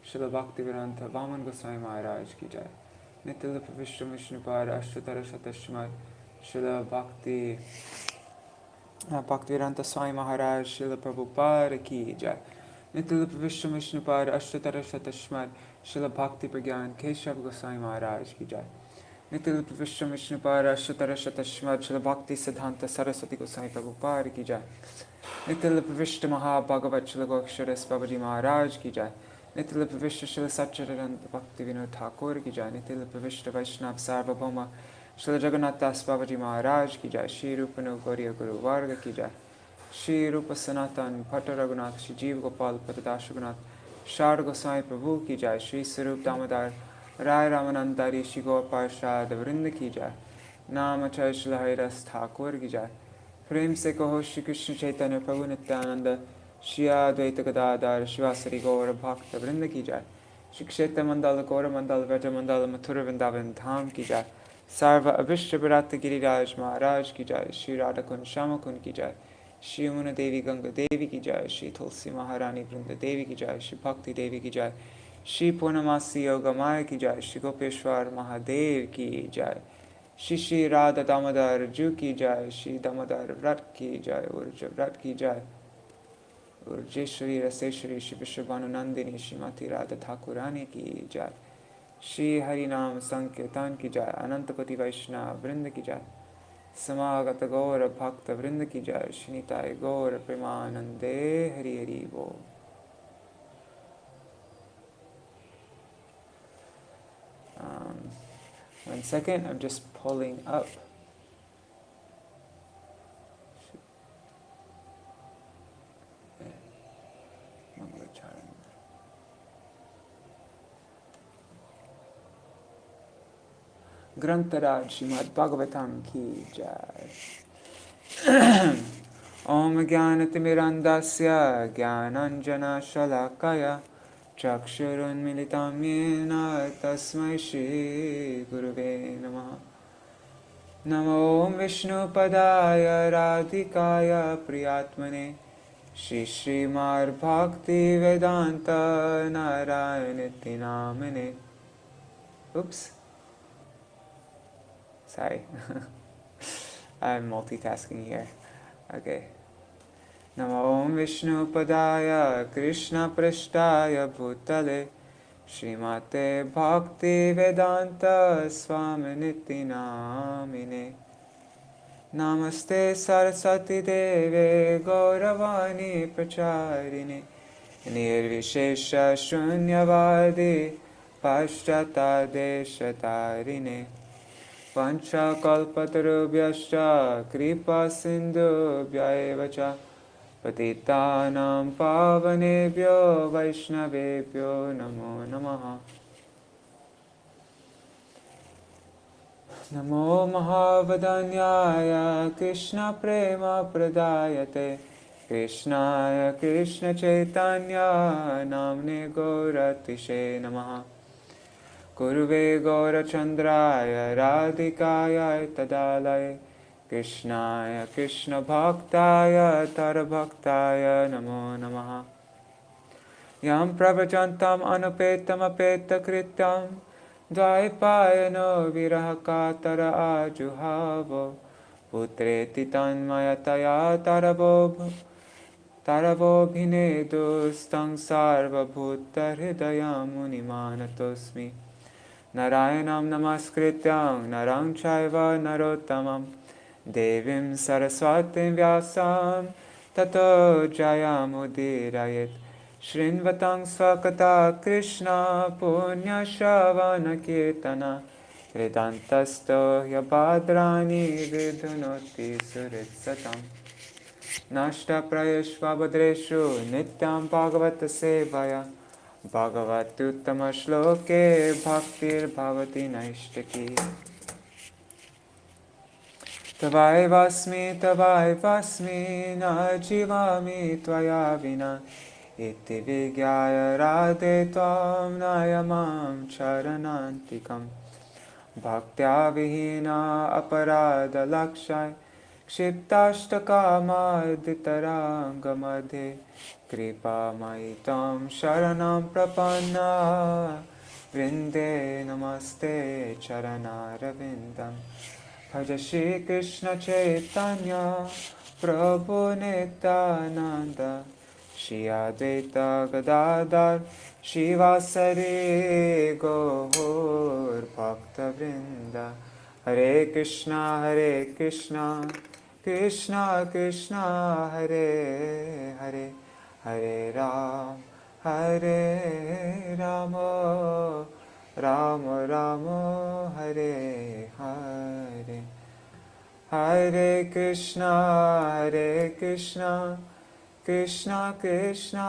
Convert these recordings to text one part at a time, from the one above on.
Srila Bhaktivedanta Vaman Goswami Maharaj ki jai. Nityalapa Vishnu Vishnupad Ashtatara Shatashmat Srila Bhaktivedanta Swami Maharaj Srila Prabhupada ki jai. Nityalapa Vishnu Vishnupad Ashtatara Shatashmat Srila Bhakti Pragyan Keshav Goswami Maharaj ki jai. Nityalapa Vishnu Vishnupad Ashtatara Shatashmat Srila Bhakti Siddhanta Saraswati Goswami Prabhupada ki jai. Nityalapa Vishnu Maha-Bhagavat Srila Goksharas Babaji Maharaj ki jai. Nityalapa Vishnu Srila Satchidananda Bhakti Vinod Thakur ki jai. Nityalapa Vishnu Vaishnav Sarvabhauma Srila Jagannath Das Babaji Maharaj ki jai. Shri Rupa Gauriya Guru Varga ki jai. Shri Rupa Sanatan Bhatta Raghunath Shri Jeev Gopal Patadash Raghunath Shar Goswami Prabhu ki jai. Shri Sarup Damodar Rai Ramanandari Shri Gaur Parshad Vrinda ki jai. Namachay Srila Haridas Thakur ki jai. प्रेम से कहो श्री कृष्ण चैतन्य प्रभु नित्यानंद श्री अद्वैत गदाधर शिवासरी गौर भक्त वृंद की जाय। श्री क्षेत्र मंडल गौर मंडल व्रज मंडल मथुर वृंदावन धाम की जाय। सर्व अभिष्ट विराट गिरिराज महाराज की जाय। श्री राधा कुंड श्याम कुंड की जाय। श्री यमुना देवी गंगा देवी की जाय। श्री तुलसी महारानी वृंद देवी की जाय। श्री भक्ति देवी की जाय। श्री पूर्णमासी योगमाया की जाय। श्री गोपेश्वर महादेव की जाय। श्री श्री राधा दामोदर जू की जाय। श्री दामोदर व्रत की जाय। उर्ज व्रत की जाय। उर्जेश्वरी रसेश्वरी श्री विश्वभानुनंदिनी श्रीमती राधा ठाकुरानी की जाय। श्री हरिनाम संकीर्तन की जाय। अनंतपति वैष्णव वृंद की जाय। समागत गौर भक्त वृंद की जाय। श्रीनिताय गौर प्रेमानंदे हरि हरि बोल। One second, I'm just pulling up. Grantaraj Śrīmad-Bhāgavatam ki jai. Om Jnanatirmirandasya Jnananjana Shalakaya Chakshurunmilitam Yena Tasmai Shri Gurave Namaha. Namo Vishnu Padaya Radhikaya Priyatmane Shri Śrīmad-Bhakti Vedanta Narayaniti Namane. Oops. Sorry. I'm multitasking here. Okay. Namo Vishnu Padaya Krishna Prashtaya Bhutale Srimate Bhakti Vedanta Swaminiti Namine. Namaste Saraswati Deve Gauravani Pracharine Nirvishesha Shunyavadi Pashtata Deshatarine Pancha Kalpatarubhyascha Kripa Sindhubhya Cha Patitanam Pavanebhyo Vaishnavebhyo Namo Namaha. Namo Mahavadanyaya Krishna Prema Pradayate Krishnaya Krishna Chaitanya Namne Gauratishe Namaha. Guruve Gaurachandraya Radhikaya Tadalaya Krishnaya Krishna Bhaktaya Tarabhaktaya Namo Namaha. Yam Pravajantam Anupetam Apeta Krityam Dvaipayano Virahakatara Ajuhavo Putreti Tanmayataya Taravo Bhinedu Stang Sarva Bhuta Hridaya Munimanatosmi. Narayanam Namaskrityam Narang Chaiva Narottamam Devim Saraswatim Vyasam Tato Jayamudirayet. Shrinvatang Svakata Krishna Punya Shavana Kirtana Vedantasto Yabhadrani Vidhunoti Suritsatam. Nashta Prayashvabhadreshu Nityam Bhagavata Sevaya Bhagavatuttama Shloke Bhaktir Bhavati Naishtaki. Tavai Vasmi Na Jivami Tvaya Vina Iti Vigyaya Radhe Tvam Nayamam Charanantikam Bhaktya Vihina Aparada Lakshai क्षिप्ताष्टकामादितराङ्गमध्ये कृपामयि त्वं शरणं प्रपन्ना वृन्दे नमस्ते चरणारविन्दं भज श्रीकृष्ण चैतन्य प्रभु Nityanand Shri Advaita Gadadhar Shivasari Gaur Bhakta Vrinda Hare Krishna Krishna Krishna Hare Hare Hare Rama Rama Rama Hare Hare Hare Krishna Krishna Krishna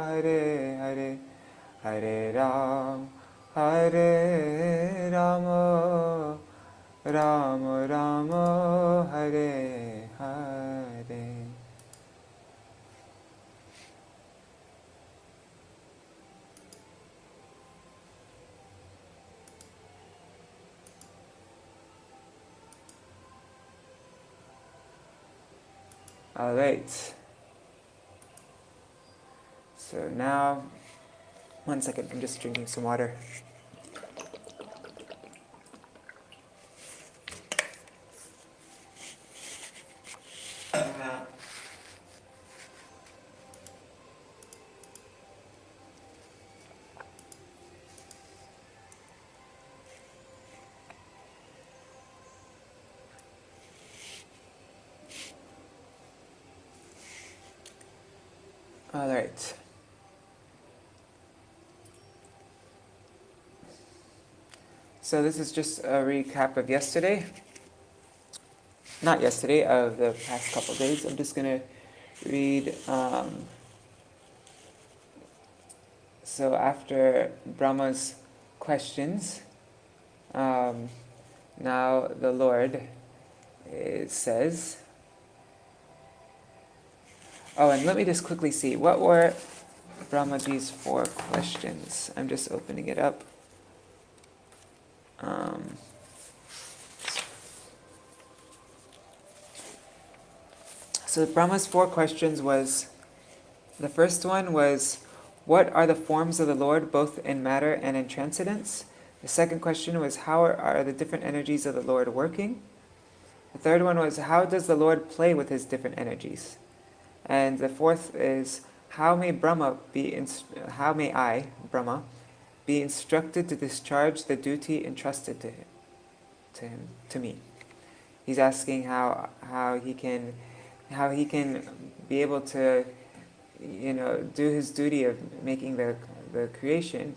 Hare Hare Hare Rama Rama Rama Hare Hare. All right. So now, 1 second, I'm just drinking some water. All right. So this is just a recap of yesterday. Not yesterday, of the past couple of days. I'm just going to read. So after Brahma's questions, now the Lord says. Oh, and let me just quickly see. What were Brahmaji's 4 questions? I'm just opening it up. So Brahma's 4 questions was, the first one was, what are the forms of the Lord both in matter and in transcendence? The second question was, how are the different energies of the Lord working? The third one was, how does the Lord play with his different energies? And the fourth is, how may I, Brahma, be instructed to discharge the duty entrusted to me? He's asking how he can be able to, do his duty of making the creation,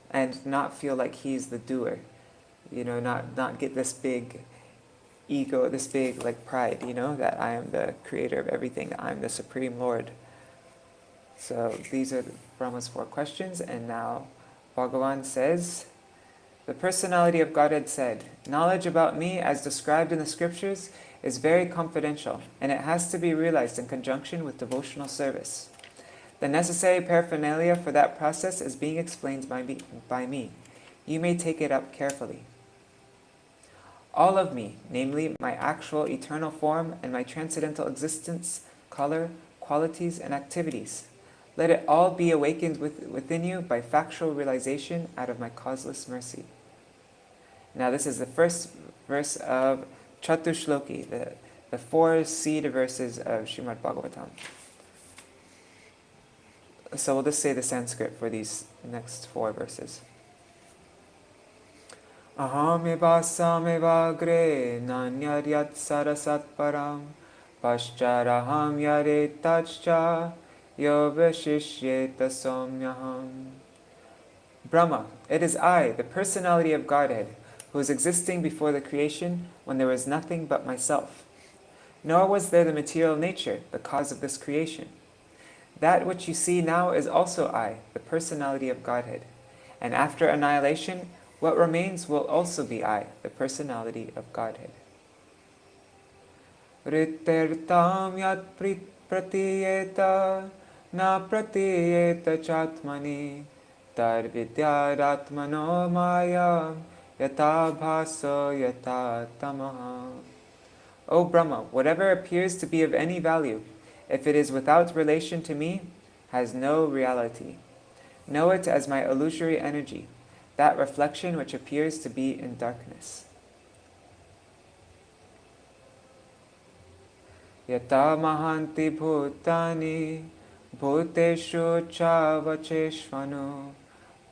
and not feel like he's the doer, not get this big ego, this big pride, that I am the creator of everything, that I'm the supreme Lord. So these are Brahma's 4 questions, and now Bhagavan says, the personality of Godhead said, knowledge about me as described in the scriptures is very confidential, and it has to be realized in conjunction with devotional service. The necessary paraphernalia for that process is being explained by me. You may take it up carefully. All of me, namely my actual eternal form and my transcendental existence, color, qualities, and activities, let it all be awakened within you by factual realization out of my causeless mercy. Now this is the first verse of Catuh-sloki, the 4 seed verses of Śrīmad-Bhāgavatam. So we'll just say the Sanskrit for these next 4 verses. Aham evasam nanyaryat sarasat param pascharaham yare tachcha yovashishyeta somyaham. Brahma, it is I, the personality of Godhead, who was existing before the creation when there was nothing but myself. Nor was there the material nature, the cause of this creation. That which you see now is also I, the personality of Godhead. And after annihilation, what remains will also be I, the personality of Godhead. Ritirtam yat pratiyeta na pratiyeta chatmani tar vidyaratmano mayam yata bhaso yata tamaha. O Brahma, whatever appears to be of any value, if it is without relation to me, has no reality. Know it as my illusory energy, that reflection which appears to be in darkness. Yata mahanti bhutani bhuteshu chavacheshvanu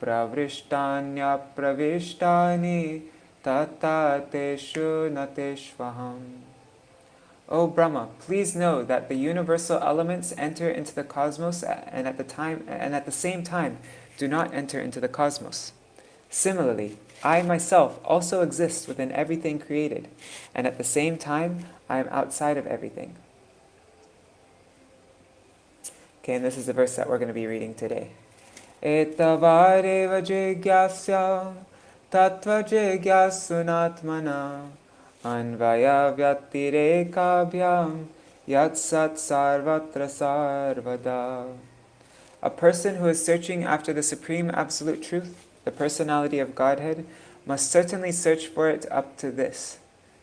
pravristanya pravishtani tata teshu nateshvaham. O Brahma, please know that the universal elements enter into the cosmos and at the same time do not enter into the cosmos. Similarly, I myself also exist within everything created, and at the same time I am outside of everything. Okay, and this is the verse that we're going to be reading today. Etavareva jigyasya tattva jigyasunatmana anvaya vyatirekabhyam yatsat sarvatra sarvada. A person who is searching after the supreme absolute truth, the personality of Godhead, must certainly search for it up to this,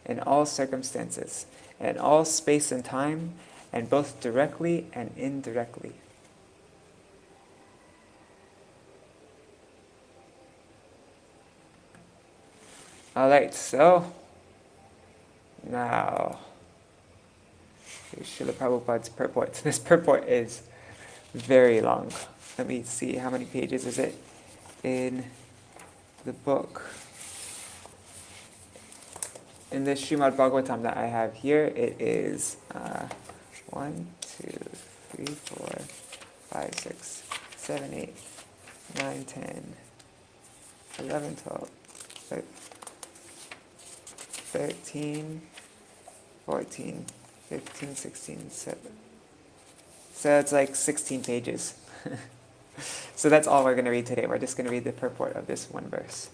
in all circumstances, in all space and time, and both directly and indirectly. Alright, so now here's Srila Prabhupada's purport. This purport is very long. Let me see, how many pages is it in the book? In this Śrīmad-Bhāgavatam that I have here, it is 1, 2, 3, 4, 5, 6, 7, 8, 9, 10, 11, 12, 13, 14, 15, 16, 7. So it's like 16 pages. So that's all we're going to read today. We're just going to read the purport of this one verse.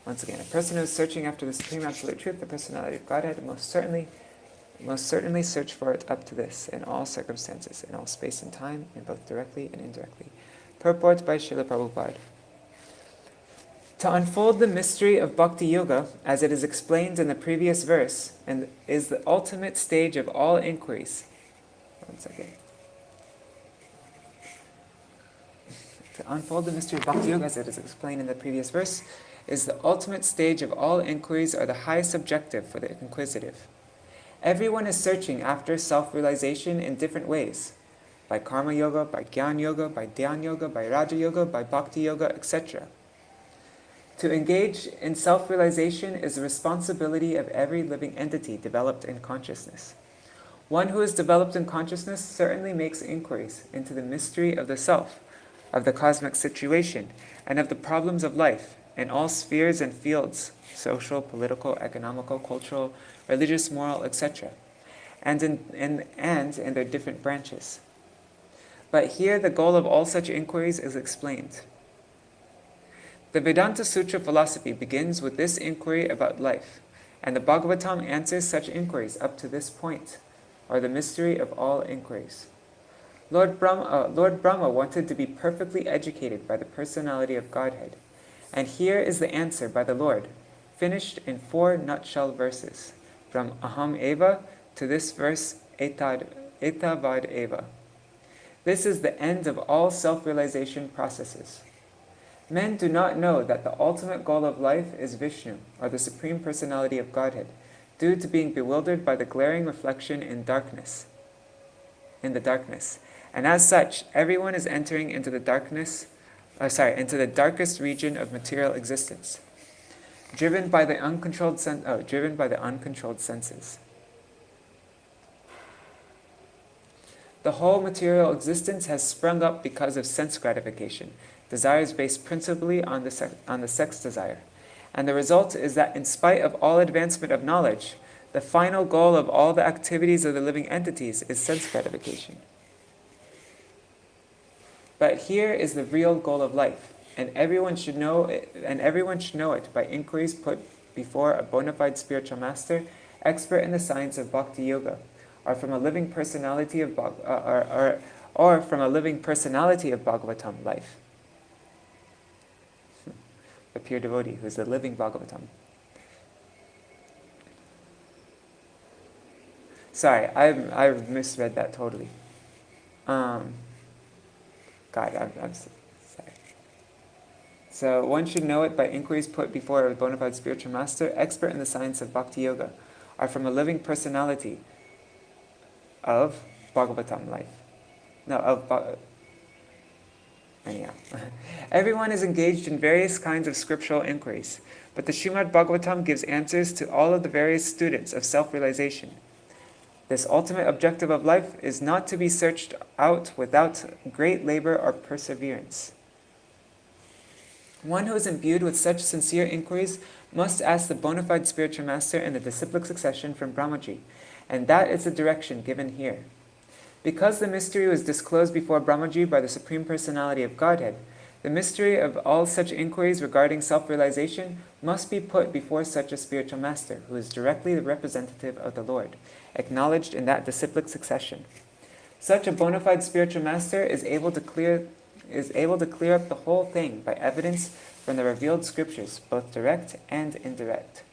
Once again, a person who is searching after the supreme absolute truth, the personality of Godhead, most certainly search for it up to this, in all circumstances, in all space and time, and both directly and indirectly. Purport by Srila Prabhupada. To unfold the mystery of Bhakti Yoga, as it is explained in the previous verse, and is the ultimate stage of all inquiries. One second. To unfold the mystery of Bhakti Yoga, as it is explained in the previous verse, is the ultimate stage of all inquiries, or the highest objective for the inquisitive. Everyone is searching after self-realization in different ways, by Karma Yoga, by Jnana Yoga, by Dhyan Yoga, by Raja Yoga, by Bhakti Yoga, etc. To engage in self-realization is the responsibility of every living entity developed in consciousness. One who is developed in consciousness certainly makes inquiries into the mystery of the self, of the cosmic situation, and of the problems of life in all spheres and fields, social, political, economical, cultural, religious, moral, etc., and in their different branches. But here the goal of all such inquiries is explained. The Vedanta Sutra philosophy begins with this inquiry about life, and the Bhagavatam answers such inquiries up to this point, or the mystery of all inquiries. Lord Brahma wanted to be perfectly educated by the personality of Godhead, and here is the answer by the Lord, finished in 4 nutshell verses, from Aham Eva to this verse Etavad Eva. This is the end of all self-realization processes. Men do not know that the ultimate goal of life is Vishnu, or the Supreme Personality of Godhead, due to being bewildered by the glaring reflection in the darkness. And as such, everyone is entering into the darkest region of material existence, driven by the uncontrolled senses. The whole material existence has sprung up because of sense gratification, desires based principally on the sex desire. And the result is that in spite of all advancement of knowledge, the final goal of all the activities of the living entities is sense gratification. But here is the real goal of life, and everyone should know it by inquiries put before a bona fide spiritual master, expert in the science of Bhakti Yoga, or from a living personality of Bhagavatam life. A pure devotee who is the living Bhagavatam. Sorry, I misread that totally. God, I'm sorry. So one should know it by inquiries put before a bona fide spiritual master, expert in the science of Bhakti Yoga, are from a living personality of Bhagavatam life. No, anyhow. Everyone is engaged in various kinds of scriptural inquiries, but the Śrīmad-Bhāgavatam gives answers to all of the various students of self-realization. This ultimate objective of life is not to be searched out without great labor or perseverance. One who is imbued with such sincere inquiries must ask the bona fide spiritual master in the disciplic succession from Brahmaji, and that is the direction given here. Because the mystery was disclosed before Brahmaji by the Supreme Personality of Godhead, the mystery of all such inquiries regarding self-realization must be put before such a spiritual master, who is directly the representative of the Lord, acknowledged in that disciplic succession. Such a bona fide spiritual master is able to clear up the whole thing by evidence from the revealed scriptures, both direct and indirect.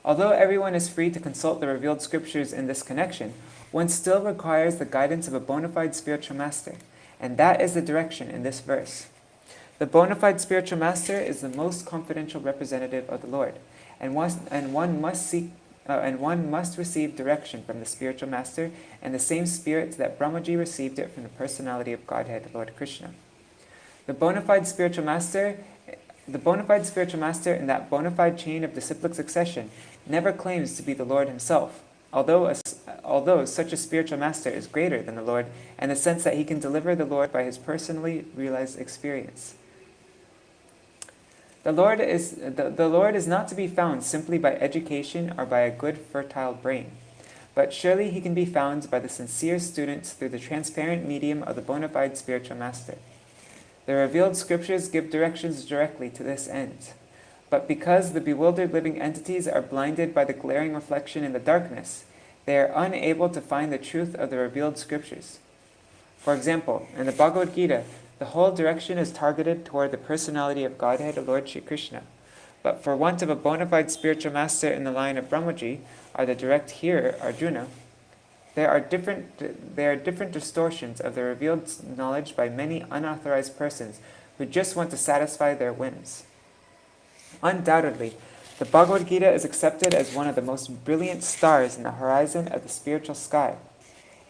Although everyone is free to consult the revealed scriptures in this connection, one still requires the guidance of a bona fide spiritual master, and that is the direction in this verse. The bona fide spiritual master is the most confidential representative of the Lord, and one must receive direction from the spiritual master in the same spirit that Brahmaji received it from the personality of Godhead, Lord Krishna. The bona fide spiritual master in that bona fide chain of disciplic succession never claims to be the Lord himself, although such a spiritual master is greater than the Lord in the sense that he can deliver the Lord by his personally realized experience. The Lord is not to be found simply by education or by a good fertile brain, but surely he can be found by the sincere students through the transparent medium of the bona fide spiritual master. The revealed scriptures give directions directly to this end, but because the bewildered living entities are blinded by the glaring reflection in the darkness, they are unable to find the truth of the revealed scriptures. For example, in the Bhagavad Gita, the whole direction is targeted toward the personality of Godhead, Lord Shri Krishna. But for want of a bona fide spiritual master in the line of Brahmaji, or the direct hearer, Arjuna, there are different distortions of the revealed knowledge by many unauthorized persons who just want to satisfy their whims. Undoubtedly, the Bhagavad Gita is accepted as one of the most brilliant stars in the horizon of the spiritual sky.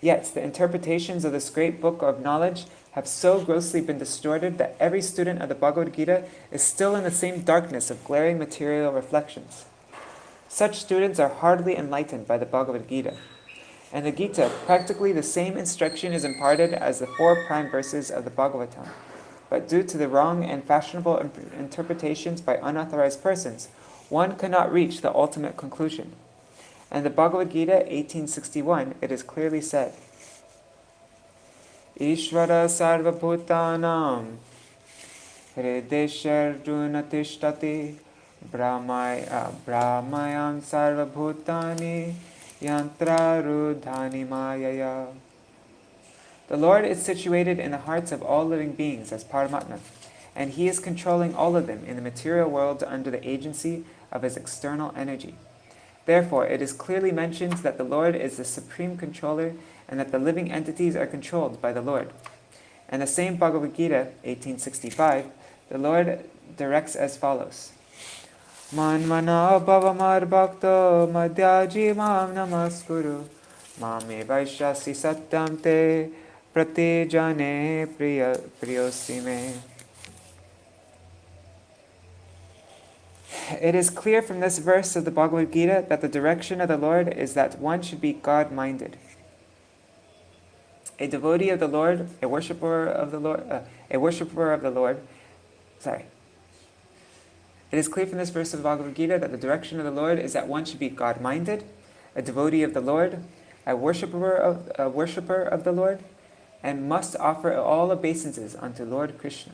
Yet, the interpretations of this great book of knowledge have so grossly been distorted that every student of the Bhagavad Gita is still in the same darkness of glaring material reflections. Such students are hardly enlightened by the Bhagavad Gita. In the Gita, practically the same instruction is imparted as the 4 prime verses of the Bhagavatam. But due to the wrong and fashionable interpretations by unauthorized persons, one cannot reach the ultimate conclusion. In the Bhagavad Gita 1861, it is clearly said, Ishvara sarva bhutanam hridesharjuna tishtati brahmayam sarva bhutani yantrarudhani mayaya. The Lord is situated in the hearts of all living beings as Paramatma, and he is controlling all of them in the material world under the agency of his external energy. Therefore, it is clearly mentioned that the Lord is the supreme controller and that the living entities are controlled by the Lord. In the same Bhagavad Gita, 1865, the Lord directs as follows. Manmana bhavamar bhakto madhyaji mam namaskuru mame vaishyasi satyam te pratijane priyosime. It is clear from this verse of the Bhagavad Gita that the direction of the Lord is that one should be God-minded. A devotee of the Lord, a worshipper of the Lord. It is clear from this verse of the Bhagavad Gita that the direction of the Lord is that one should be God-minded, a devotee of the Lord, a worshipper of the Lord, and must offer all obeisances unto Lord Krishna.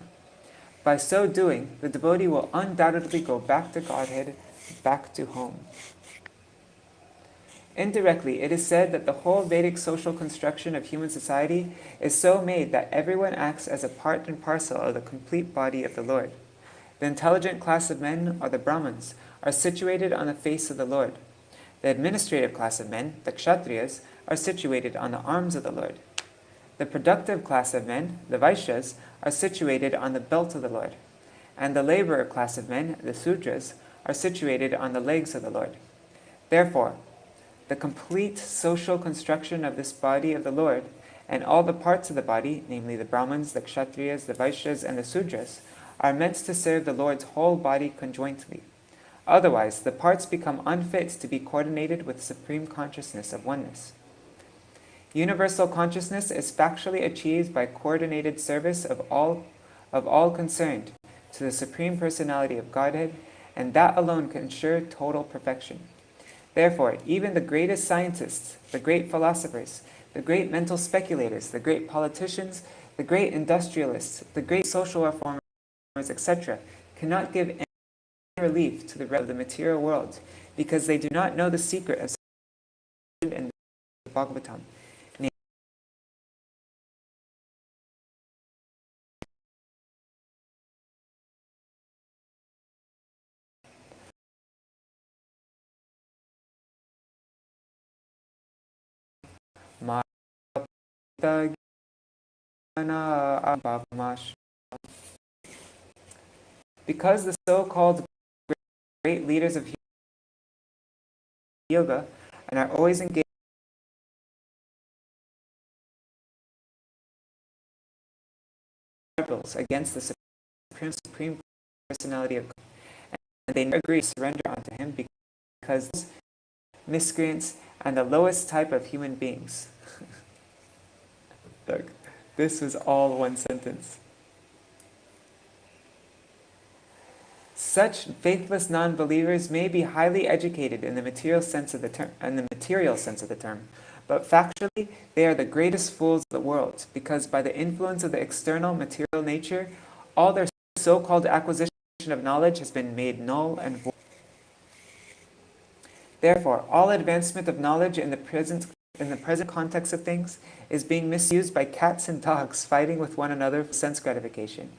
By so doing, the devotee will undoubtedly go back to Godhead, back to home. Indirectly, it is said that the whole Vedic social construction of human society is so made that everyone acts as a part and parcel of the complete body of the Lord. The intelligent class of men, or the Brahmins, are situated on the face of the Lord. The administrative class of men, the Kshatriyas, are situated on the arms of the Lord. The productive class of men, the Vaishyas, are situated on the belt of the Lord. And the laborer class of men, the Sudras, are situated on the legs of the Lord. Therefore, the complete social construction of this body of the Lord, and all the parts of the body, namely the Brahmins, the Kshatriyas, the Vaishyas, and the Sudras, are meant to serve the Lord's whole body conjointly. Otherwise, the parts become unfit to be coordinated with supreme consciousness of oneness. Universal consciousness is factually achieved by coordinated service of all concerned to the Supreme Personality of Godhead, and that alone can ensure total perfection. Therefore, even the greatest scientists, the great philosophers, the great mental speculators, the great politicians, the great industrialists, the great social reformers, etc., cannot give any relief to the rest of the material world, because they do not know the secret of in the Bhagavatam. Because the so-called great leaders of yoga and are always engaged against the supreme personality of God, and they never agree to surrender unto him because miscreants and the lowest type of human beings. Look, this was all one sentence. Such faithless non-believers may be highly educated in the material sense of the term, but factually they are the greatest fools of the world, because by the influence of the external material nature, all their so-called acquisition of knowledge has been made null and void. Therefore, all advancement of knowledge in the present context of things is being misused by cats and dogs fighting with one another for sense gratification.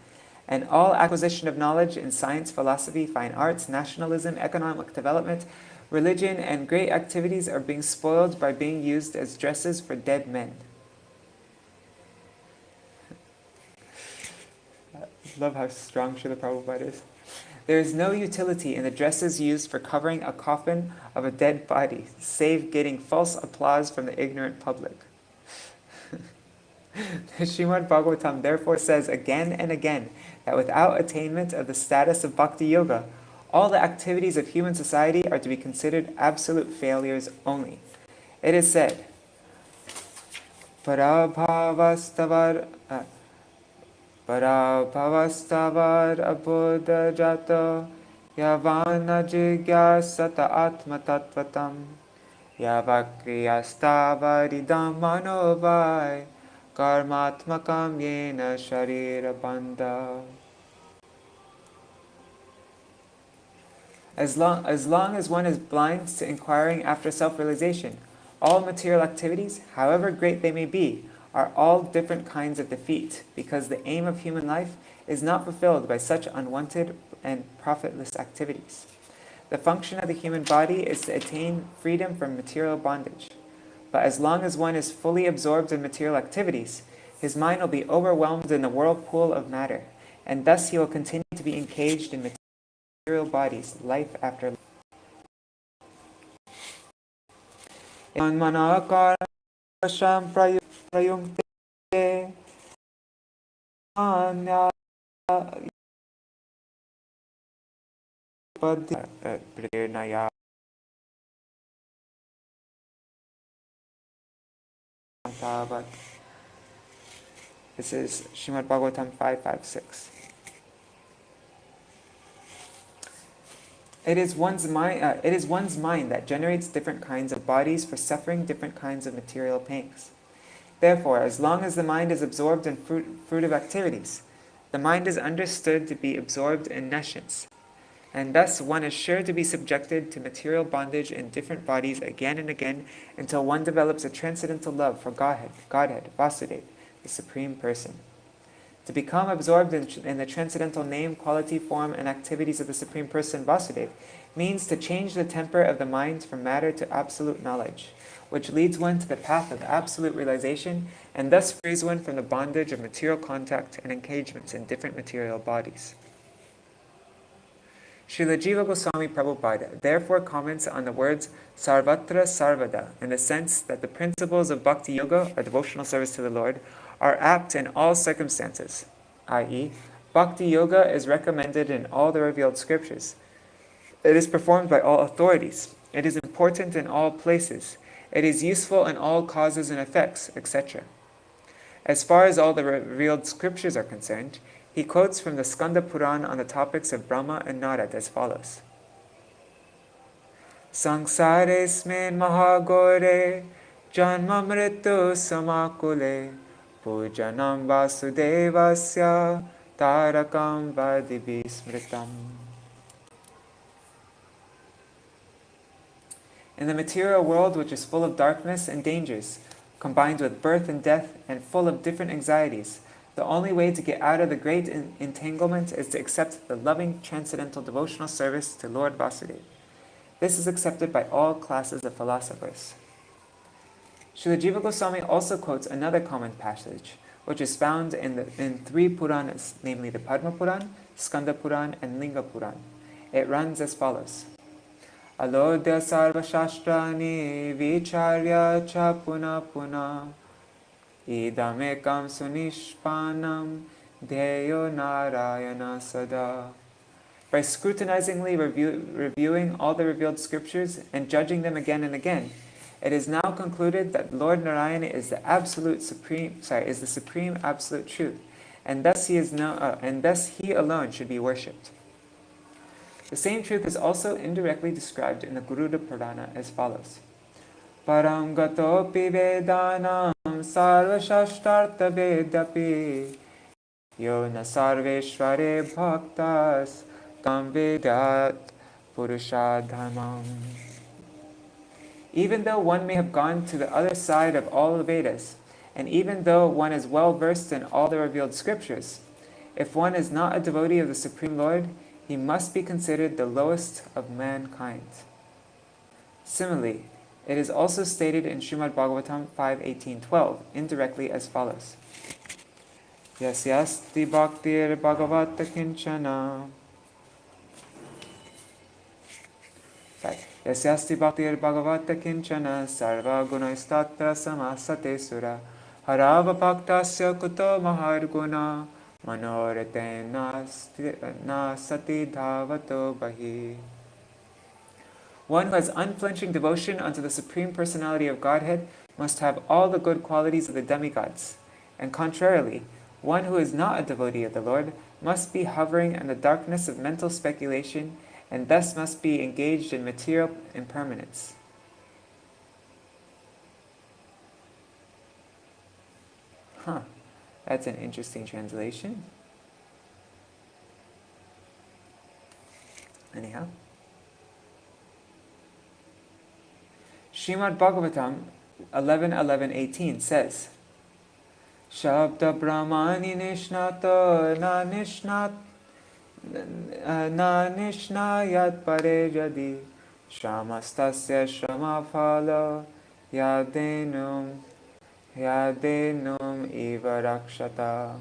And all acquisition of knowledge in science, philosophy, fine arts, nationalism, economic development, religion, and great activities are being spoiled by being used as dresses for dead men. I love how strong Srila Prabhupada is. There is no utility in the dresses used for covering a coffin of a dead body, save getting false applause from the ignorant public. The Śrīmad-Bhāgavatam therefore says again and again that without attainment of the status of Bhakti Yoga, all the activities of human society are to be considered absolute failures only. It is said, Parabhavastavar abodha jato yavana jigyasata atma tattvatam yavakriyastavaridam manovai karmatmakam yena sharira bandha. As long as one is blind to inquiring after self-realization, all material activities, however great they may be, are all different kinds of defeat, because the aim of human life is not fulfilled by such unwanted and profitless activities. The function of the human body is to attain freedom from material bondage. But as long as one is fully absorbed in material activities, his mind will be overwhelmed in the whirlpool of matter, and thus he will continue to be engaged in material bodies, life after life. This is Śrīmad-Bhāgavatam 5.5.6. It is one's mind that generates different kinds of bodies for suffering different kinds of material pangs. Therefore, as long as the mind is absorbed in fruitive activities, the mind is understood to be absorbed in nescience, and thus one is sure to be subjected to material bondage in different bodies again and again until one develops a transcendental love for Godhead, Vasudeva, the Supreme Person. To become absorbed in the transcendental name, quality, form, and activities of the Supreme Person Vasudeva means to change the temper of the mind from matter to absolute knowledge, which leads one to the path of absolute realization and thus frees one from the bondage of material contact and engagements in different material bodies. Srila Jiva Goswami Prabhupada therefore comments on the words Sarvatra Sarvada in the sense that the principles of Bhakti Yoga, or devotional service to the Lord, are apt in all circumstances, i.e., Bhakti Yoga is recommended in all the revealed scriptures. It is performed by all authorities. It is important in all places. It is useful in all causes and effects, etc. As far as all the revealed scriptures are concerned, he quotes from the Skanda Puran on the topics of Brahma and Narad as follows. Samsaresmin mahagore janma mritu samakule pujanam vasudevasya tarakam vadivi smritam. In the material world, which is full of darkness and dangers, combined with birth and death, and full of different anxieties, the only way to get out of the great entanglement is to accept the loving transcendental devotional service to Lord Vasudeva. This is accepted by all classes of philosophers. Srila Jiva Goswami also quotes another common passage, which is found in three Puranas, namely the Padma Puran, Skanda Puran, and Linga Puran. It runs as follows. Alodya sarva shastrani vicharya cha puna puna idamekam sunishpanam dheyo narayana sada. By scrutinizingly reviewing all the revealed scriptures and judging them again and again, it is now concluded that Lord Narayana is the supreme absolute truth, and thus he alone should be worshipped. The same truth is also indirectly described in the Garuda Purana as follows. Param gatopi vedanam sarva shashtartha vedapi yo na sarveshvare bhaktas tam vedat purushadhamam. Even though one may have gone to the other side of all the Vedas, and even though one is well versed in all the revealed scriptures, if one is not a devotee of the Supreme Lord, he must be considered the lowest of mankind. Similarly, it is also stated in Śrīmad-Bhāgavatam 5.18.12 indirectly as follows. Yasyasti bhaktir bhagavata kinchana. Yasyasti bhaktir bhagavata kinchana sarva gunaistatra samasate sura harava bhaktasya kuto maharguna manorete nasati dhavato bahi. One who has unflinching devotion unto the Supreme Personality of Godhead must have all the good qualities of the demigods. And contrarily, one who is not a devotee of the Lord must be hovering in the darkness of mental speculation and thus must be engaged in material impermanence. That's an interesting translation. Anyhow. Śrīmad-Bhāgavatam 11.11.18 says, Shabda Brahmani Nishnato Na Nishnayat Pare Jadi Shramastasya Shramaphala Yadenum Ivarakshata.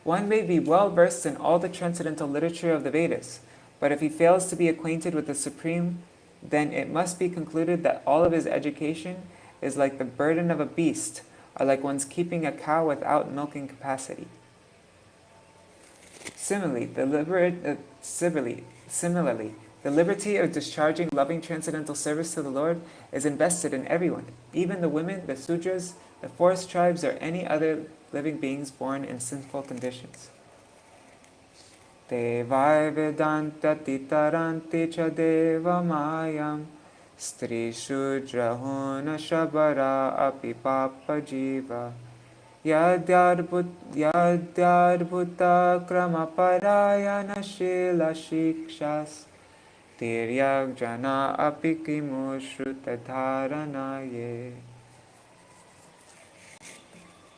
One may be well versed in all the transcendental literature of the Vedas, but if he fails to be acquainted with the Supreme, then it must be concluded that all of his education is like the burden of a beast, or like one's keeping a cow without milking capacity. Similarly, the liberty of discharging loving transcendental service to the Lord is invested in everyone, even the women, the Sudras, the forest tribes, or any other living beings born in sinful conditions. Devai Vedanta Titaranti Cha Deva Mayam Stri Shudrahuna Shabara Api Papa Jiva Yadyadbhuta Krama Parayana Shila Shikshas Tiryag Jana Api Kimu Shruta Dharanaye.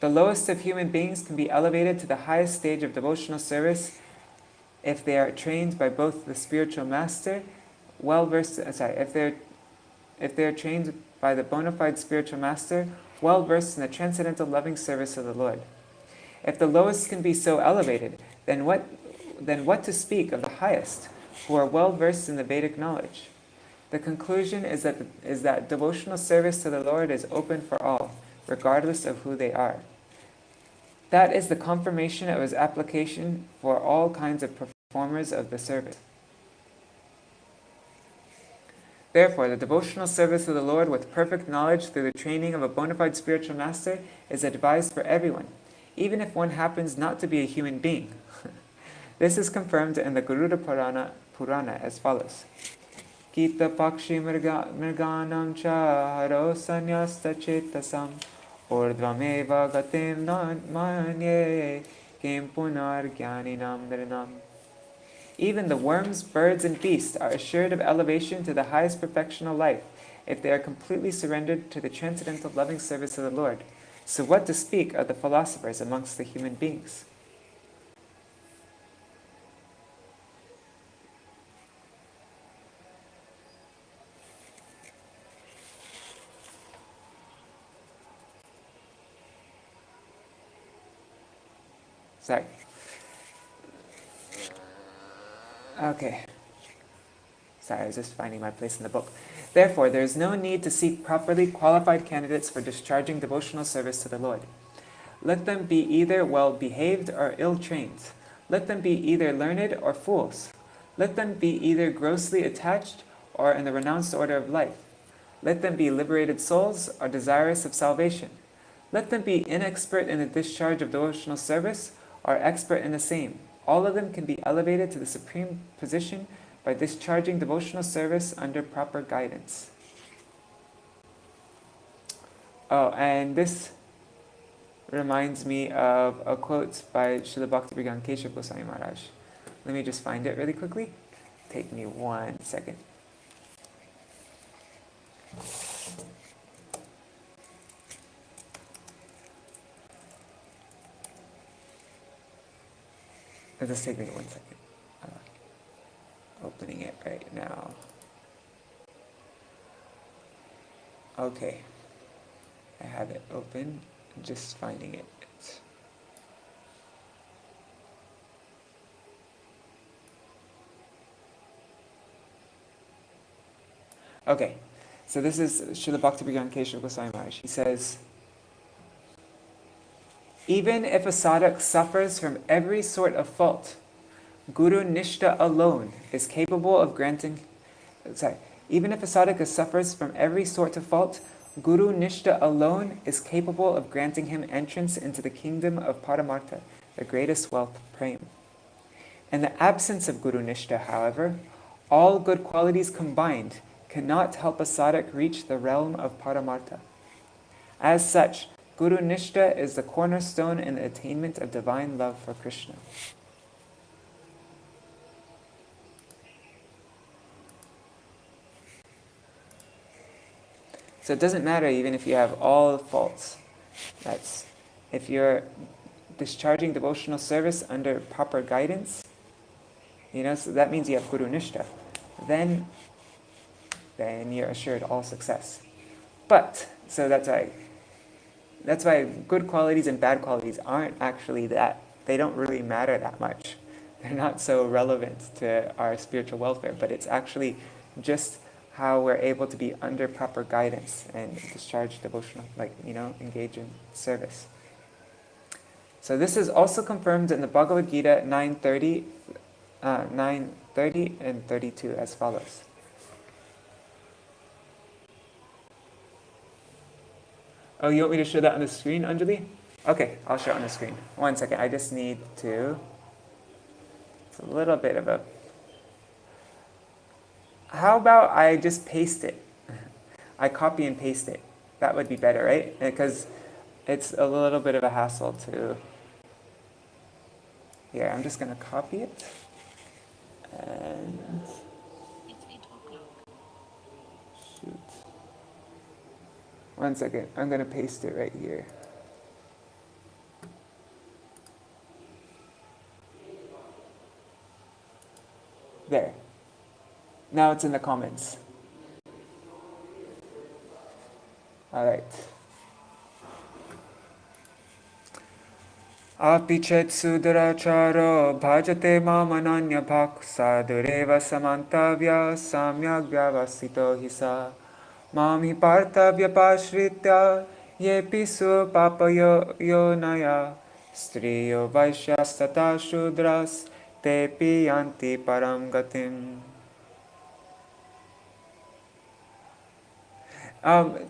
The lowest of human beings can be elevated to the highest stage of devotional service if they are trained by both the spiritual master, if they're trained by the bona fide spiritual master, well versed in the transcendental loving service of the Lord. If the lowest can be so elevated, then what to speak of the highest, who are well versed in the Vedic knowledge? The conclusion is that devotional service to the Lord is open for all, regardless of who they are. That is the confirmation of his application for all kinds of performers of the service. Therefore, the devotional service of the Lord with perfect knowledge through the training of a bona fide spiritual master is advised for everyone, even if one happens not to be a human being. This is confirmed in the Garuda Purana as follows. Kita pakshi mriganam cha haro sanyasta chetasam urdvameva gatim manye kim punar jnaninam niranam. Even the worms, birds, and beasts are assured of elevation to the highest perfection of life if they are completely surrendered to the transcendental loving service of the Lord. So what to speak of the philosophers amongst the human beings? Sorry. Okay. Sorry, I was just finding my place in the book. Therefore, there is no need to seek properly qualified candidates for discharging devotional service to the Lord. Let them be either well-behaved or ill-trained. Let them be either learned or fools. Let them be either grossly attached or in the renounced order of life. Let them be liberated souls or desirous of salvation. Let them be inexpert in the discharge of devotional service or expert in the same. All of them can be elevated to the supreme position by discharging devotional service under proper guidance. Oh, and this reminds me of a quote by Srila Bhakti-Pragyan Keshav Goswami Maharaj. Let me just find it really quickly. Take me 1 second. It'll just take me 1 second. Opening it right now. Okay. I have it open. I'm just finding it. Okay. So this is Srila Bhakti-Pragyan Keshav Goswami Maharaj. He says, even if a sadhak suffers from every sort of fault, Guru Nishta alone is capable of granting... Even if a sadhaka suffers from every sort of fault, Guru Nishta alone is capable of granting him entrance into the kingdom of Paramartha, the greatest wealth, Prem. In the absence of Guru Nishta, however, all good qualities combined cannot help a sadhak reach the realm of Paramartha. As such, Guru Nishta is the cornerstone in the attainment of divine love for Krishna. So it doesn't matter even if you have all faults. If you're discharging devotional service under proper guidance, so that means you have Guru Nishta. Then you're assured all success. But, so that's why good qualities and bad qualities aren't actually that. They don't really matter that much. They're not so relevant to our spiritual welfare, but it's actually just how we're able to be under proper guidance and discharge devotional, engage in service. So this is also confirmed in the Bhagavad Gita 9:30 and 32 as follows. Oh, you want me to show that on the screen, Anjali? Okay, I'll show it on the screen. 1 second, I just need to... It's a little bit of a... How about I just paste it? I copy and paste it. That would be better, right? Because it's a little bit of a hassle to... Here, I'm just going to copy it. And... Shoot. 1 second, I'm going to paste it right here. there. Now it's in the comments. Alright. Apichet sudaracharo bhajate mamananya bhak sadureva samantavya samyak vyavasito hisa mami partha vyapashritya yepi su papayo yonaya striyo vaishyastata shudras tepi yanti param gatim.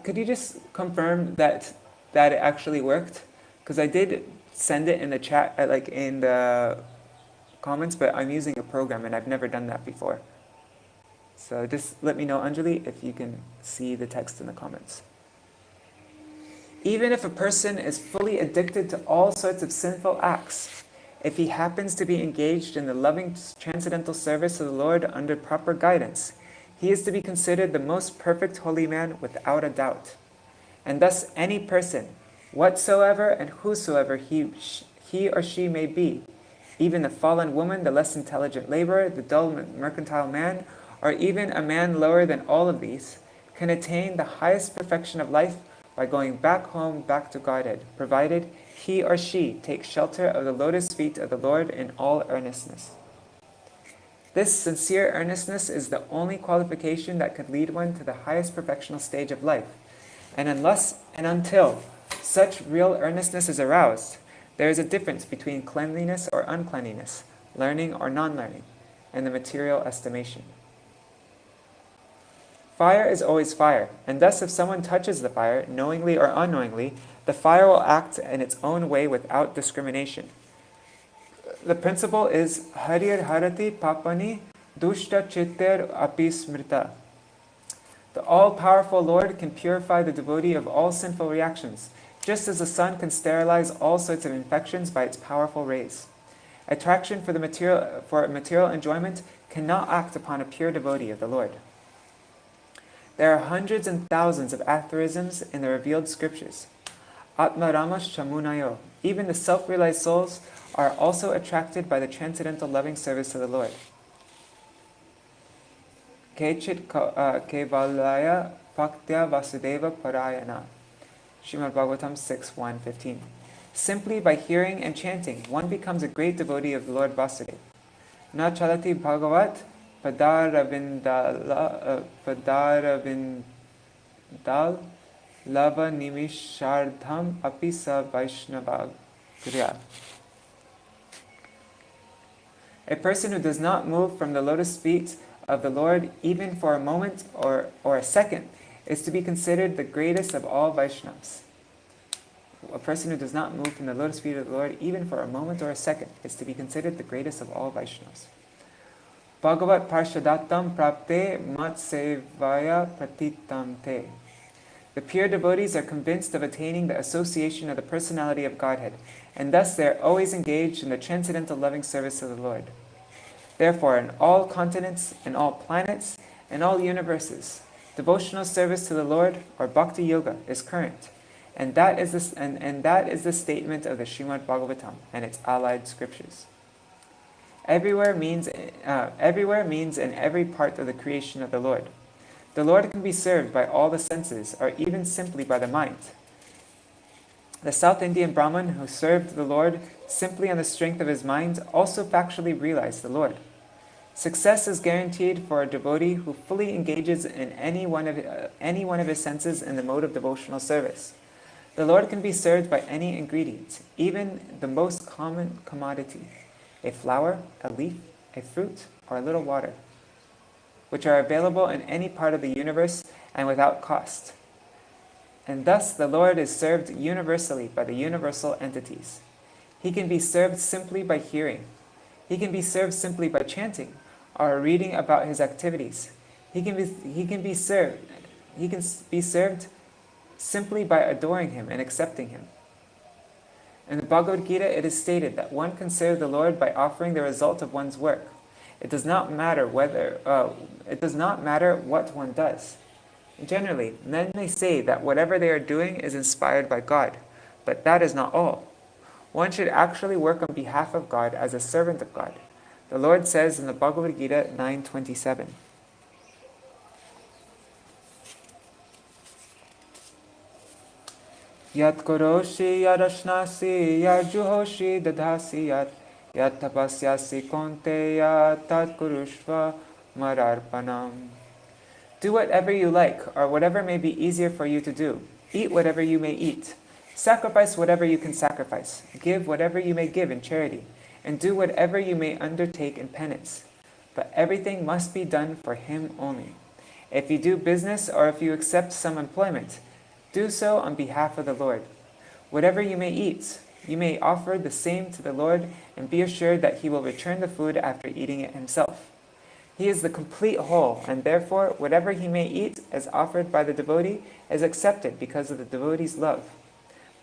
Could you just confirm that it actually worked? Because I did send it in the chat, like in the comments, but I'm using a program and I've never done that before. So just let me know, Anjali, if you can see the text in the comments. Even if a person is fully addicted to all sorts of sinful acts, if he happens to be engaged in the loving transcendental service of the Lord under proper guidance, he is to be considered the most perfect holy man without a doubt. And thus any person, whatsoever and whosoever he or she may be, even the fallen woman, the less intelligent laborer, the dull mercantile man, or even a man lower than all of these, can attain the highest perfection of life by going back home, back to Godhead, provided he or she takes shelter of the lotus feet of the Lord in all earnestness. This sincere earnestness is the only qualification that could lead one to the highest perfectional stage of life. And unless and until such real earnestness is aroused, there is a difference between cleanliness or uncleanliness, learning or non-learning, in the material estimation. Fire is always fire, and thus if someone touches the fire, knowingly or unknowingly, the fire will act in its own way without discrimination. The principle is Harir Harati Papani Dushta Chitter Api Smrita. The all-powerful Lord can purify the devotee of all sinful reactions, just as the sun can sterilize all sorts of infections by its powerful rays. Attraction for material enjoyment cannot act upon a pure devotee of the Lord. There are hundreds and thousands of aphorisms in the revealed scriptures. Atma Ramash Chamunayo. Even the self-realized souls are also attracted by the transcendental loving service of the Lord. Kechit kevalaya paktya vasudeva parayana. Śrīmad-Bhāgavatam 6:1-15. Simply by hearing and chanting, one becomes a great devotee of the Lord Vasudeva. Na chalati bhagavat padaravindal lava nimishardham apisa vaishnava kriya. A person who does not move from the lotus feet of the Lord even for a moment or a second is to be considered the greatest of all Vaishnavas. A person who does not move from the lotus feet of the Lord even for a moment or a second is to be considered the greatest of all Vaishnavas. Bhagavat parshadatam prapte matsevaya pratitam te. The pure devotees are convinced of attaining the association of the personality of Godhead, and thus they are always engaged in the transcendental loving service of the Lord. Therefore, in all continents, in all planets, in all universes, devotional service to the Lord, or bhakti yoga, is current, and that is the statement of the Śrīmad-Bhāgavatam and its allied scriptures. Everywhere means in every part of the creation of the Lord. The Lord can be served by all the senses, or even simply by the mind. The South Indian Brahmin who served the Lord simply on the strength of his mind also factually realized the Lord. Success is guaranteed for a devotee who fully engages in any one of his senses in the mode of devotional service. The Lord can be served by any ingredient, even the most common commodity, a flower, a leaf, a fruit, or a little water, which are available in any part of the universe and without cost. And thus the Lord is served universally by the universal entities. He can be served simply by hearing. He can be served simply by chanting or reading about his activities. He can be served simply by adoring him and accepting him. In the Bhagavad Gita, it is stated that one can serve the Lord by offering the result of one's work. It does not matter what one does. Generally, men may say that whatever they are doing is inspired by God, but that is not all. One should actually work on behalf of God as a servant of God. The Lord says in the Bhagavad Gita 9:27, Yat koroshi yarashnasi yarjuhoshi dadhasi yat tapasyasi konteya tat kurushva mararpanam. Do whatever you like, or whatever may be easier for you to do. Eat whatever you may eat. Sacrifice whatever you can sacrifice. Give whatever you may give in charity. And do whatever you may undertake in penance. But everything must be done for Him only. If you do business or if you accept some employment, do so on behalf of the Lord. Whatever you may eat, you may offer the same to the Lord and be assured that He will return the food after eating it Himself. He is the complete whole, and therefore whatever He may eat as offered by the devotee is accepted because of the devotee's love.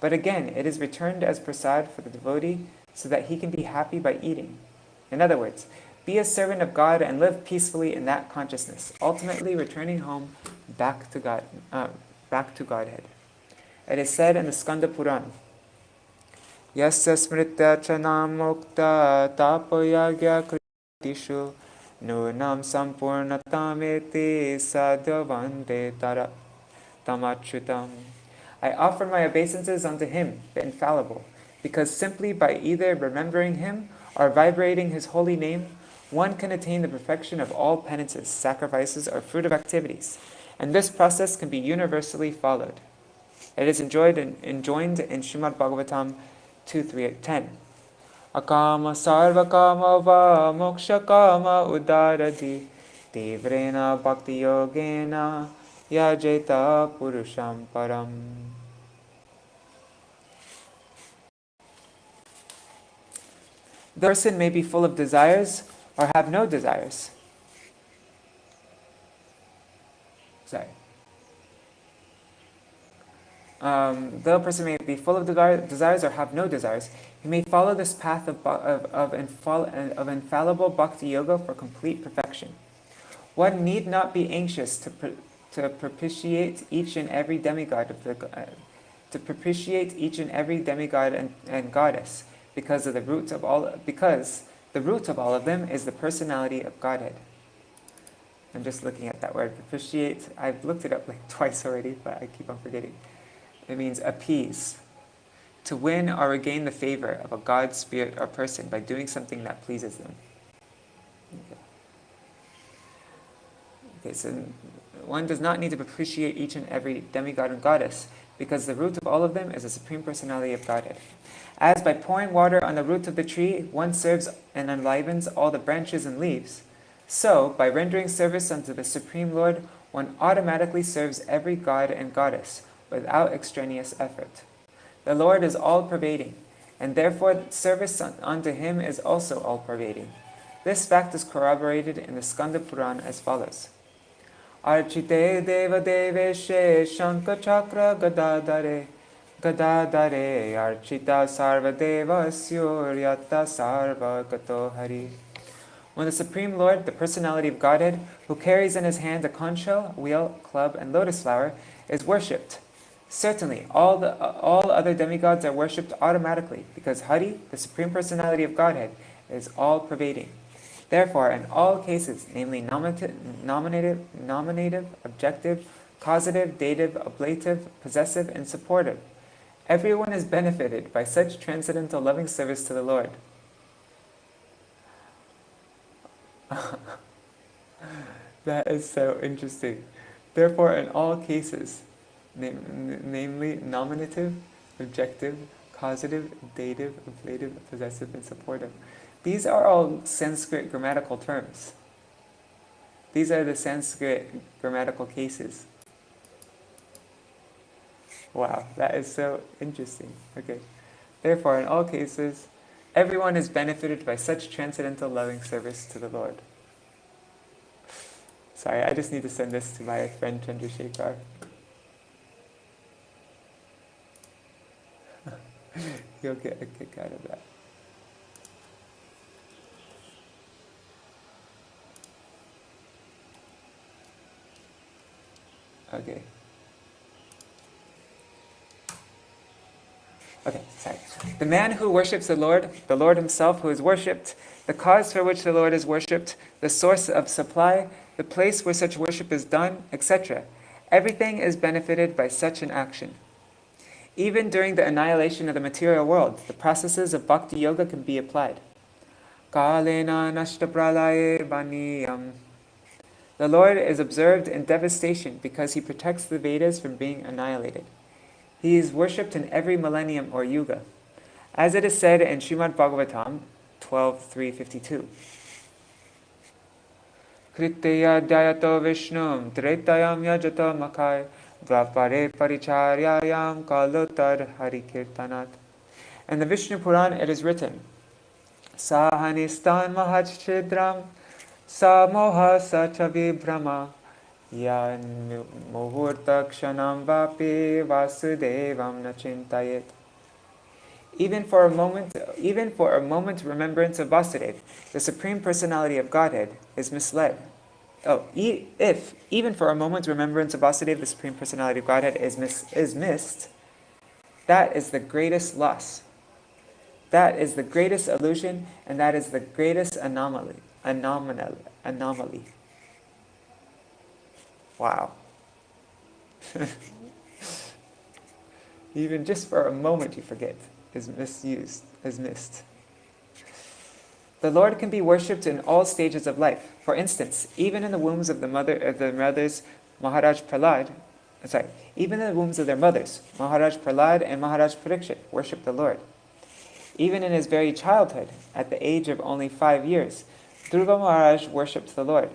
But again, it is returned as prasad for the devotee so that he can be happy by eating. In other words, be a servant of God and live peacefully in that consciousness, ultimately returning home back to Godhead. It is said in the Skanda Puran, Yasya smritya chanam mukta tapoyagya kritishu nunam sampurnatameti sadhavande tamachutam. I offer my obeisances unto Him, the Infallible, because simply by either remembering Him or vibrating His holy name, one can attain the perfection of all penances, sacrifices, or fruitive activities, and this process can be universally followed. It is enjoined in Śrīmad-Bhāgavatam 2.3.10. Akama sarva kama va moksha kama udarati tivrena bhakti yogena yajeta purusham param. The person may be full of desires or have no desires. The person may be full of desires or have no desires. He may follow this path of infallible bhakti yoga for complete perfection. One need not be anxious to propitiate each and every demigod and goddess, because the root of all of them is the personality of Godhead. I'm just looking at that word, propitiate. I've looked it up like twice already, but I keep on forgetting. It means appease, to win or regain the favor of a god, spirit, or person by doing something that pleases them. Okay, so one does not need to propitiate each and every demigod and goddess, because the root of all of them is the Supreme Personality of Godhead. As by pouring water on the root of the tree, one serves and enlivens all the branches and leaves, so, by rendering service unto the Supreme Lord, one automatically serves every god and goddess, without extraneous effort. The Lord is all-pervading, and therefore service unto Him is also all-pervading. This fact is corroborated in the Skanda Puran as follows. Archite deva deveshe shanka chakra gadadare archita sarva deva suryata sarva gato hari. When the Supreme Lord, the Personality of Godhead, who carries in His hand a conch shell, wheel, club, and lotus flower, is worshipped, certainly all other demigods are worshipped automatically, because Hari, the Supreme Personality of Godhead, is all-pervading. Therefore, in all cases, namely nominative, objective, causative, dative, ablative, possessive, and supportive, everyone is benefited by such transcendental loving service to the Lord. That is so interesting. Therefore, in all cases, namely nominative, objective, causative, dative, ablative, possessive, and supportive. These are all Sanskrit grammatical terms. These are the Sanskrit grammatical cases. Wow, that is so interesting. Okay. Therefore, in all cases, everyone is benefited by such transcendental loving service to the Lord. Sorry, I just need to send this to my friend Chandrasekhar. He'll get a kick out of that. Okay. Okay, sorry. The man who worships the Lord himself who is worshipped, the cause for which the Lord is worshipped, the source of supply, the place where such worship is done, etc. Everything is benefited by such an action. Even during the annihilation of the material world, the processes of bhakti yoga can be applied. Kalena nashta pralaye baniyam. The Lord is observed in devastation because he protects the Vedas from being annihilated. He is worshipped in every millennium or yuga, as it is said in Śrīmad-Bhāgavatam 12.3.52. Kriteya dhyato vishnum tretayam yajata makai dvapare paricharyayam kalutar harikirtanat. In the Vishnu Puran it is written, Sahanistan mahachidram sa moha sachavi brahma yan muhurta kshanam vapi vasudevam nachintayet. Even for a moment remembrance of Vasudeva, the Supreme Personality of Godhead, is misled. If even for a moment remembrance of Vasudeva, the Supreme Personality of Godhead, is missed, that is the greatest loss. That is the greatest illusion, and that is the greatest anomaly. Wow. Even just for a moment you forget, is missed. The Lord can be worshipped in all stages of life. For instance, even in the wombs of the mothers Maharaj Prahlad, even in the wombs of their mothers, Maharaj Prahlad and Maharaj Parikshit worshipped the Lord. Even in his very childhood, at the age of only 5 years, Dhruva Maharaj worshipped the Lord.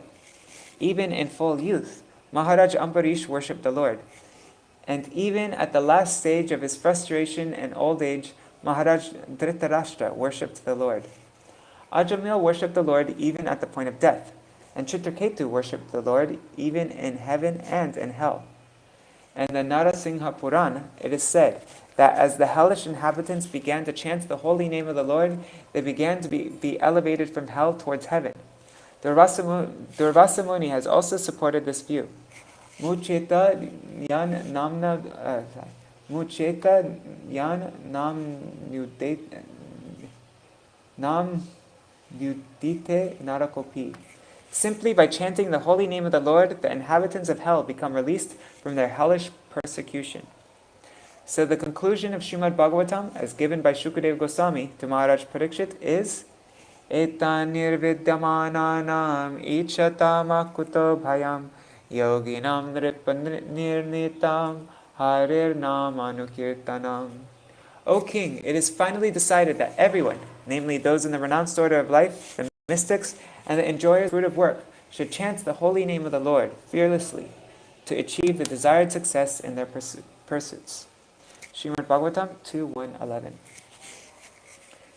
Even in full youth, Maharaj Ambarish worshipped the Lord. And even at the last stage of his frustration and old age, Maharaj Dhritarashtra worshipped the Lord. Ajamil worshipped the Lord even at the point of death, and Chitraketu worshipped the Lord even in heaven and in hell. In the Narasingha Puran, it is said that as the hellish inhabitants began to chant the holy name of the Lord, they began to be elevated from hell towards heaven. Durvasa Muni has also supported this view. Mucheta yan nam yudite narakopi. Simply by chanting the holy name of the Lord, the inhabitants of hell become released from their hellish persecution. So the conclusion of Śrīmad-Bhāgavatam, as given by Shukadeva Goswami to Maharaj Parikshit, is Etan nirvidyamananam ichhatamakuto bhayam yoginam nirnitam harir namanukirtanam. O king, it is finally decided that everyone, namely those in the renounced order of life, the mystics, and the enjoyers of fruit of work, should chant the holy name of the Lord fearlessly to achieve the desired success in their pursuits. Śrīmad-Bhāgavatam 2.1.11.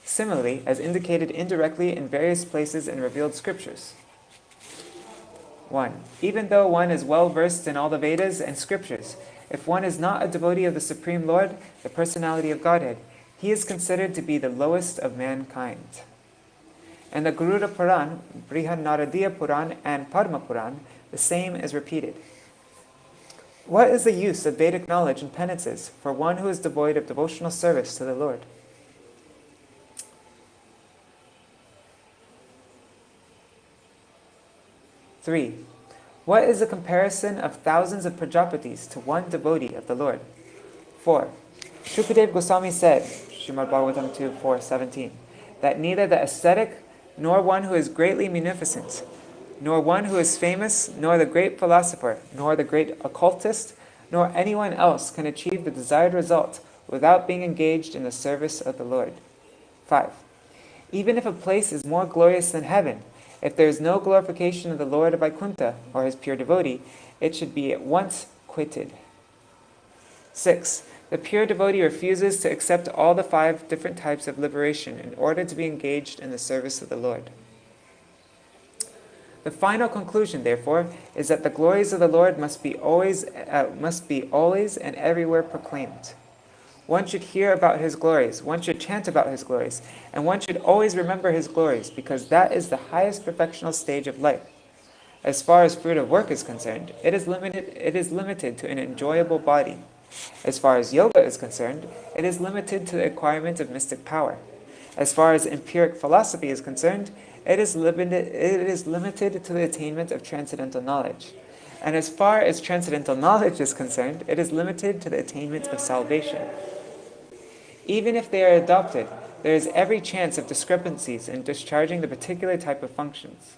Similarly, as indicated indirectly in various places in revealed scriptures. 1. Even though one is well versed in all the Vedas and scriptures, if one is not a devotee of the Supreme Lord, the Personality of Godhead, he is considered to be the lowest of mankind. In the Garuda Puran, Brihanaradiya Puran, and Padma Puran, the same is repeated. What is the use of Vedic knowledge and penances for one who is devoid of devotional service to the Lord? Three. What is the comparison of thousands of Prajapatis to one devotee of the Lord? 4. Shukadeva Goswami said, Śrīmad-Bhāgavatam 2.4.17, that neither the ascetic, nor one who is greatly munificent, nor one who is famous, nor the great philosopher, nor the great occultist, nor anyone else can achieve the desired result without being engaged in the service of the Lord. 5. Even if a place is more glorious than heaven, if there is no glorification of the Lord of Vaikuntha or his pure devotee, it should be at once quitted. 6. The pure devotee refuses to accept all the 5 different types of liberation in order to be engaged in the service of the Lord. The final conclusion, therefore, is that the glories of the Lord must be always and everywhere proclaimed. One should hear about his glories, one should chant about his glories, and one should always remember his glories, because that is the highest perfectional stage of life. As far as fruit of work is concerned, it is limited to an enjoyable body. As far as yoga is concerned, it is limited to the acquirement of mystic power. As far as empiric philosophy is concerned, it is limited to the attainment of transcendental knowledge. And as far as transcendental knowledge is concerned, it is limited to the attainment of salvation. Even if they are adopted, there is every chance of discrepancies in discharging the particular type of functions.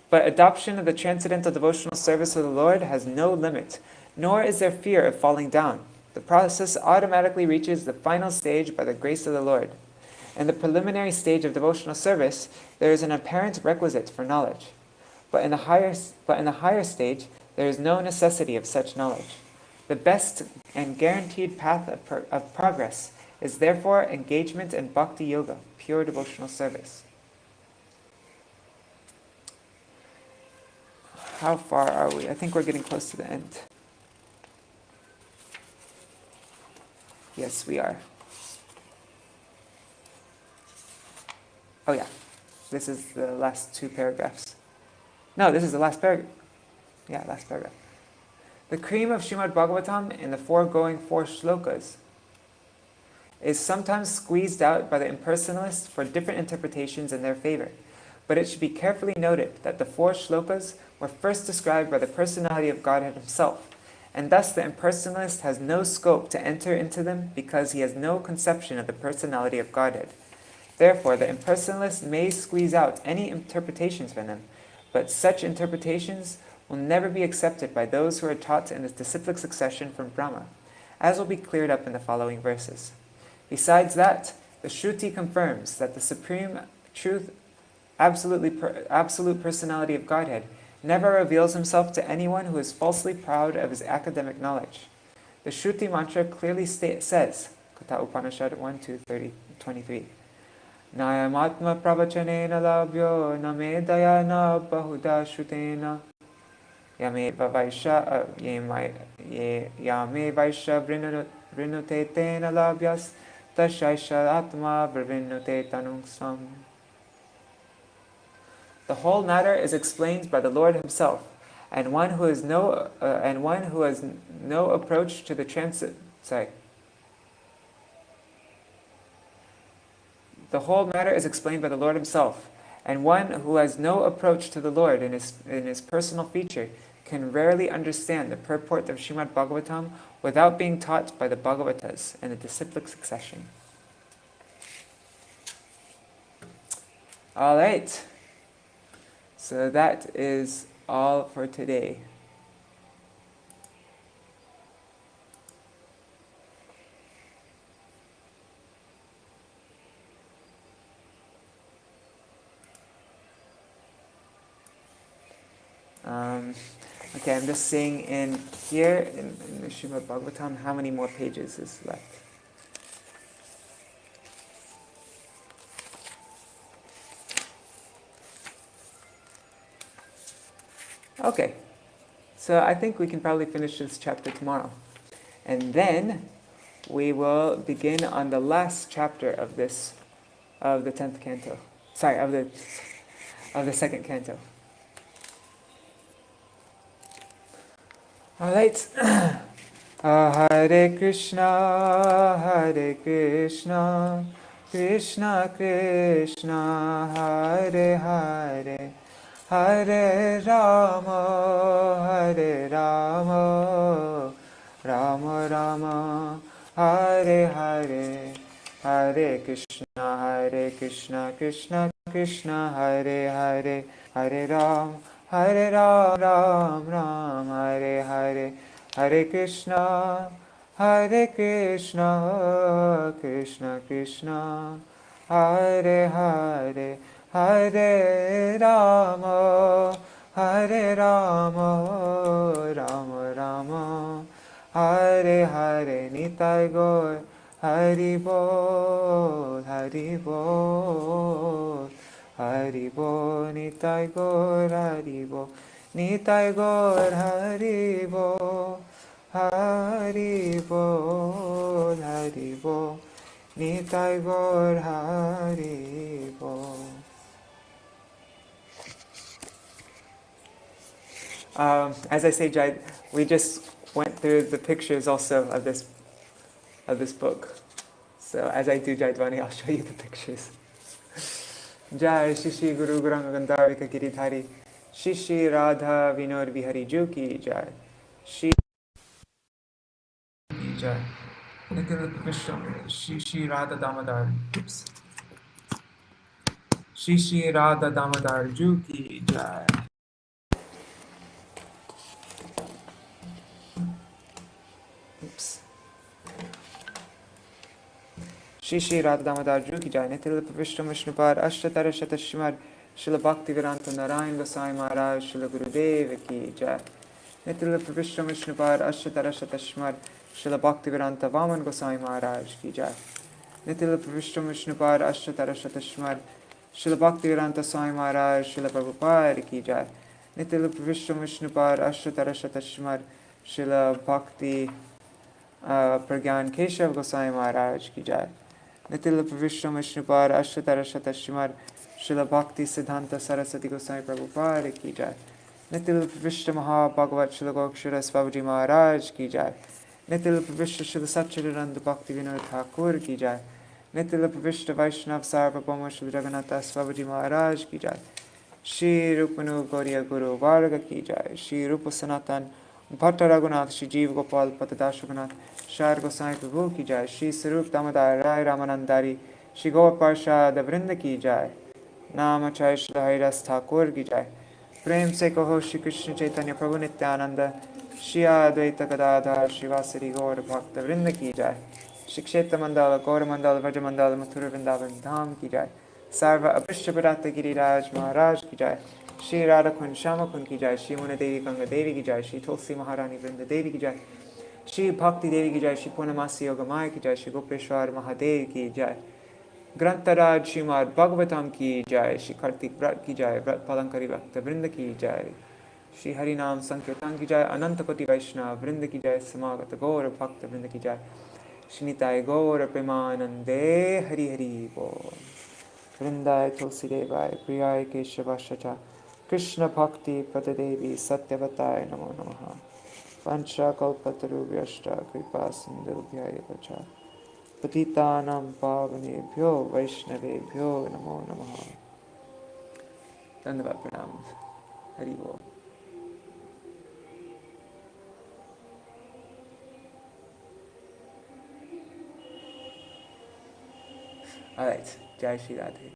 But adoption of the transcendental devotional service of the Lord has no limit, nor is there fear of falling down. The process automatically reaches the final stage by the grace of the Lord. In the preliminary stage of devotional service, there is an apparent requisite for knowledge. But in the higher stage, there is no necessity of such knowledge. The best and guaranteed path of progress is therefore engagement in bhakti yoga, pure devotional service. How far are we? I think we're getting close to the end. Yes, we are. Oh yeah, this is the last two paragraphs. No, this is the last paragraph. Yeah, last paragraph. The cream of Śrīmad-Bhāgavatam in the foregoing 4 shlokas is sometimes squeezed out by the impersonalists for different interpretations in their favor. But it should be carefully noted that the 4 shlokas were first described by the personality of Godhead himself, and thus the impersonalist has no scope to enter into them because he has no conception of the personality of Godhead. Therefore, the impersonalist may squeeze out any interpretations from them, but such interpretations will never be accepted by those who are taught in the disciplic succession from Brahma, as will be cleared up in the following verses. Besides that, the Shruti confirms that the supreme truth, absolute personality of Godhead, never reveals himself to anyone who is falsely proud of his academic knowledge. The Shruti mantra clearly says, Katha Upanishad 1:23, Nayamatma pravachanena labhyo name dayana bahuda shrutena yame vaisha vrinute tena labhyas tashaisha atma vrinute tanungsam. The whole matter is explained by the Lord himself, and one who has no approach to the The whole matter is explained by the Lord himself, and one who has no approach to the Lord in his personal feature can rarely understand the purport of Śrīmad-Bhāgavatam without being taught by the Bhagavatas in the disciplic succession. All right. So that is all for today. Okay, I'm just seeing in here, in the Śrīmad-Bhāgavatam, how many more pages is left. Okay, so I think we can probably finish this chapter tomorrow. And then we will begin on the last chapter of the 10th canto. Sorry, of the 2nd canto. All right. Hare Krishna, Krishna Krishna, Hare Hare, Hare Rama, Rama Rama, Hare Hare, Hare Krishna, Krishna Krishna, Hare Hare, Hare Rama, Ram Ram, Hare Hare, Hare Krishna, Krishna Krishna, Hare Hare, Hare Rama, Rama Rama, Hare Hare, Nitai Gaur, Hari Bol, Hari Bol, Hari Bol, Nitai Gaur, Hari Bol, Nitai Gaur, Hari Bol, Hari Bol, Hari Bol, Nitai Gaur, Hari Bol. As I say, Jai, we just went there are the pictures also of this book. So as I do Jaidwani, I'll show you the pictures. Jai Shishi Guru Guranga Gandharika Giridhari Shishi Radha Vinod Vihari Ju ki Jai. Jai. Nikhil Vishwam Shishi Radha Damodar. Oops. Shishi Radha Damodar Ju ki Jai. Oops. Shishi Radha Damodar Ju ki Jai. Nikhil Vishwam Vishnupar Ashtatara Shatashmar Srila Bhaktivedanta Narayan Gosai Maharaj Srila Gurudev ki Jai. Nikhil Vishwam Vishnupar Ashtatara Shatashmar Srila Bhaktivedanta Vaman Gosai Maharaj ki Jai. Nikhil Vishwam Vishnupar Ashtatara Shatashmar Srila Bhaktivedanta Swami Maharaj Srila Prabhupada ki Jai. Nikhil Vishwam Vishnupar Ashtatara Shatashmar Srila Bhakti Pragyan Keshav Gosai Maharaj ki Jai. Nikhil Vishwam Vishnupar Ashtatara Shatashmar Srila Bhakti Siddhanta Saraswati Gosai Prabhupada ki Jai. Nikhil Vishwa Maha-Bhagavat Srila Gokshara Swabhaji Maharaj ki Jai. Nikhil Vishwa Srila Satchidananda Bhakti Vinod Thakur ki Jai. Nikhil Vishwa Vaishnav Sarvabhauma Srila Jagannatha Swabhaji Maharaj ki Jai. Shri Rupanu Gauriya Guru Varga ki Jai. Shri Rupa Sanatan Bhatta Raghunath Shri Jeev Gopal Patadash Raghunath Shar Gosai Prabhu ki Jai. Shri Sarup Damodar Rai Ramanandari Shri Gaur Parshad Vrinda ki Jai. Namachay Shri Haridas Thakur ki Jai. प्रेम से कहो श्री कृष्ण चैतन्य प्रभु नित्यानंद श्री अद्वैत गदाधर श्रीवासरी गौर भक्त वृंद की जाय. श्री क्षेत्र मंडल गौर मंडल व्रज मंडल मथुरा वृंदावन धाम की जाय. सर्व अभिष्ट पदार्थ गिरिराज महाराज की जाय. श्री राधा कुंज श्याम कुंज की जाय. श्री मुन देवी गंगा देवी की जाय. श्री तुलसी महारानी वृंद देवी की जाय. श्री भक्ति देवी की जाय. श्री पूर्णमासी योग माया की जाय. श्री गोपेश्वर महादेव की जाय. ग्रंथराज श्रीमद्-भागवतम की जय. श्री कार्तिक व्रत की जय. व्रत पालन करी भक्त वृंद की जय. श्री हरि नाम संकीर्तन की जय. अनंत कोटि वैष्णव वृंद की जय. समागत गौर भक्त वृंद की जय. श्री निताय गौर प्रेमानंदे हरि हरि बोल. वृंदाय तुलसी देवाय प्रियाय केशवाय कृष्ण भक्ति प्रददेवी सत्यवताय नमो नमः. पंचकल्पतरुभ्यश्च कृपा सिन्धुभ्यैव च पतितानां पावनेभ्यो वैष्णवेभ्यो नमो नमः. धन्यवाद. प्रणाम. हरि बोल. All right. Jai Shri Radhe.